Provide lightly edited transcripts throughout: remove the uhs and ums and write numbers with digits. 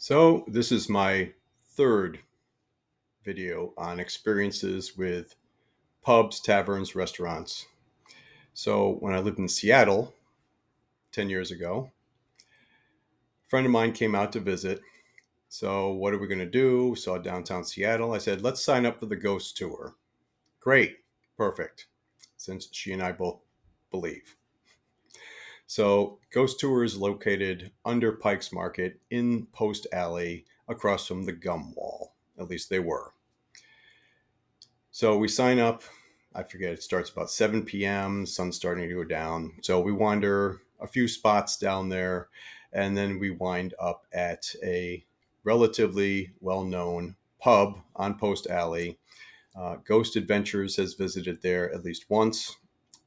So, this is my third video on experiences with pubs, taverns, restaurants. So, when I lived in Seattle 10 years ago, a friend of mine came out to visit. So, what are we going to do? Saw downtown Seattle. I said, let's sign up for the ghost tour. Great. Perfect. Since she and I both believe. So, ghost tour is located under Pike's Market in Post Alley across from the Gum Wall. At least they were. So we sign up. I forget, it starts about 7 p.m. Sun's starting to go down. So we wander a few spots down there, and then we wind up at a relatively well-known pub on Post Alley. Ghost Adventures has visited there at least once.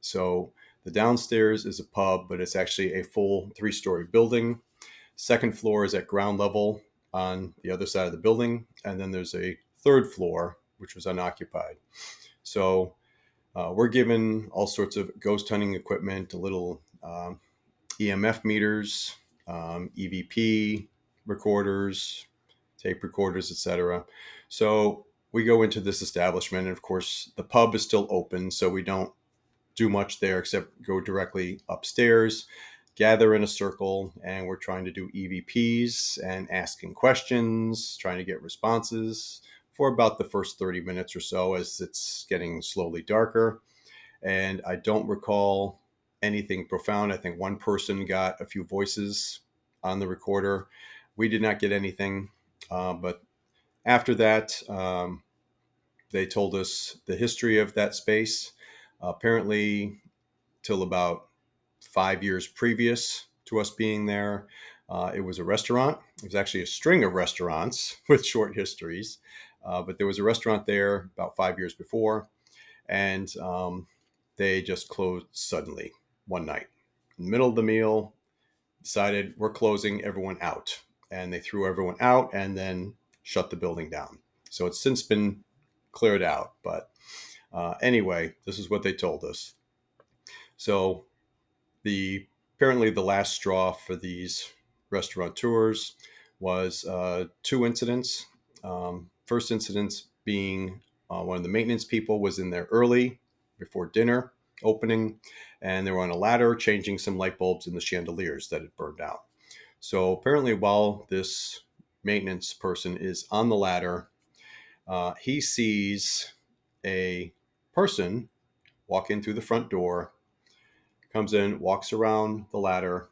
So the downstairs is a pub, but it's actually a full three-story building. Second floor is at ground level on the other side of the building, and then there's a third floor which was unoccupied. So we're given all sorts of ghost hunting equipment, a little EMF meters, EVP recorders, tape recorders, etc. So we go into this establishment, and of course, the pub is still open, so we don't do much there except go directly upstairs, gather in a circle, and we're trying to do EVPs and asking questions, trying to get responses for about the first 30 minutes or so as it's getting slowly darker. And I don't recall anything profound. I think one person got a few voices on the recorder. We did not get anything. But after that, they told us the history of that space. Apparently, till about 5 years previous to us being there, it was a restaurant. It was actually a string of restaurants with short histories. But there was a restaurant there about 5 years before, and they just closed suddenly one night. In the middle of the meal, decided we're closing everyone out. And they threw everyone out and then shut the building down. So it's since been cleared out. But anyway, this is what they told us. So the apparently the last straw for these restaurateurs was two incidents. First incident being one of the maintenance people was in there early before dinner opening, and they were on a ladder changing some light bulbs in the chandeliers that had burned out. So apparently, while this maintenance person is on the ladder, he sees a person walk in through the front door, comes in, walks around the ladder,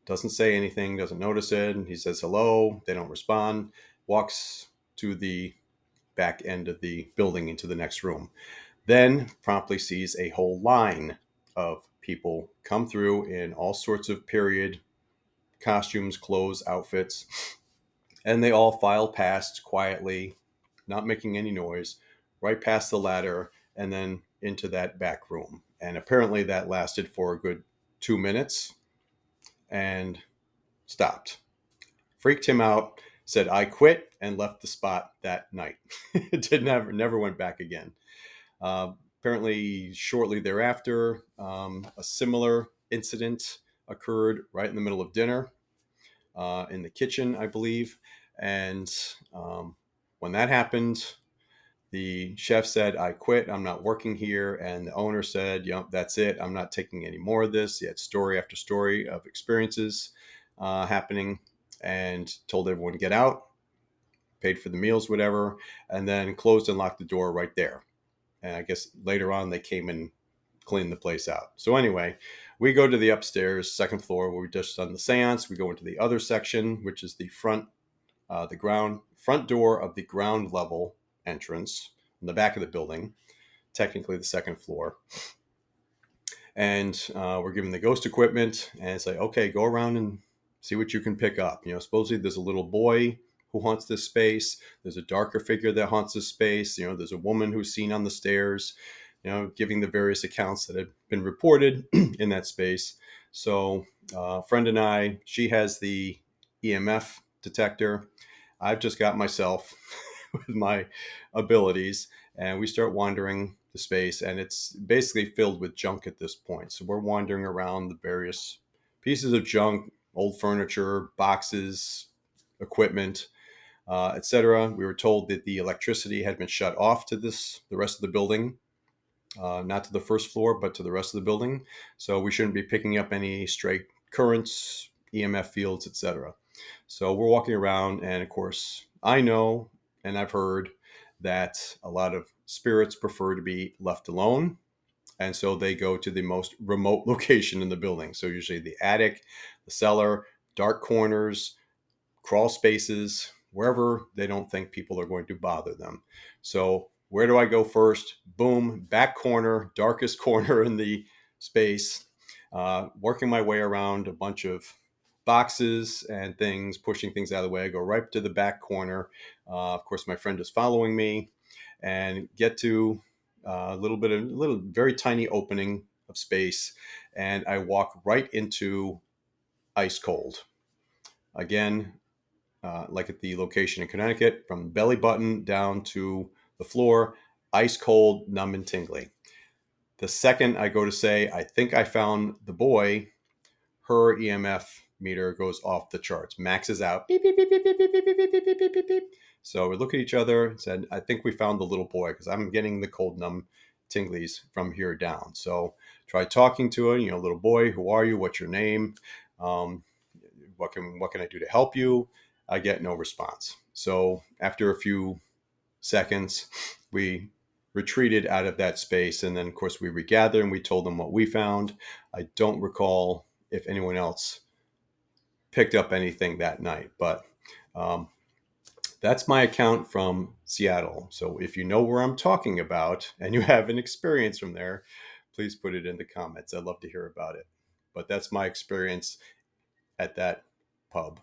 doesn't say anything, doesn't notice it. And he says hello. They don't respond. Walks to the back end of the building into the next room. Then promptly sees a whole line of people come through in all sorts of period costumes, clothes, outfits. And they all file past quietly, not making any noise, right past the ladder and then into that back room. And apparently that lasted for a good 2 minutes and stopped. Freaked him out, said, I quit, and left the spot that night. It did never went back again. Apparently, shortly thereafter, a similar incident occurred right in the middle of dinner in the kitchen, I believe. And when that happened, the chef said, I quit. I'm not working here. And the owner said, yep, that's it. I'm not taking any more of this. He had story after story of experiences happening and told everyone to get out, paid for the meals, whatever, and then closed and locked the door right there. And I guess later on they came and cleaned the place out. So anyway, we go to the upstairs, second floor, where we just done the seance. We go into the other section, which is the front door of the ground level entrance in the back of the building, technically the second floor. And we're given the ghost equipment, and it's like, okay, go around and see what you can pick up. Supposedly there's a little boy who haunts this space. There's a darker figure that haunts this space. There's a woman who's seen on the stairs, giving the various accounts that have been reported in that space. So a friend and I, she has the EMF detector. I've just got myself with my abilities, and we start wandering the space, and it's basically filled with junk at this point. So we're wandering around the various pieces of junk, old furniture, boxes, equipment, etc. We were told that the electricity had been shut off to the rest of the building, not to the first floor, but to the rest of the building. So we shouldn't be picking up any stray currents, EMF fields, etc. So we're walking around, and of course, I know and I've heard that a lot of spirits prefer to be left alone. And so they go to the most remote location in the building. So usually the attic, the cellar, dark corners, crawl spaces, wherever they don't think people are going to bother them. So where do I go first? Boom, back corner, darkest corner in the space, working my way around a bunch of boxes and things, pushing things out of the way. I go right to the back corner. Of course, my friend is following me, and get to a little very tiny opening of space, and I walk right into ice cold. Again, like at the location in Connecticut, from belly button down to the floor, ice cold, numb and tingly. The second I go to say, I think I found the boy, her EMF meter goes off the charts, maxes out. Beep, beep, beep, beep, beep, beep, beep, beep, beep, beep, beep, beep. So we look at each other and said, I think we found the little boy, because I'm getting the cold, numb tinglies from here down. So try talking to it, little boy, who are you? What's your name? Um, what can I do to help you? I get no response. So after a few seconds, we retreated out of that space, and then of course we regathered and we told them what we found. I don't recall if anyone else picked up anything that night, but um, that's my account from Seattle. So if you know where I'm talking about and you have an experience from there, please put it in the comments. I'd love to hear about it. But that's my experience at that pub.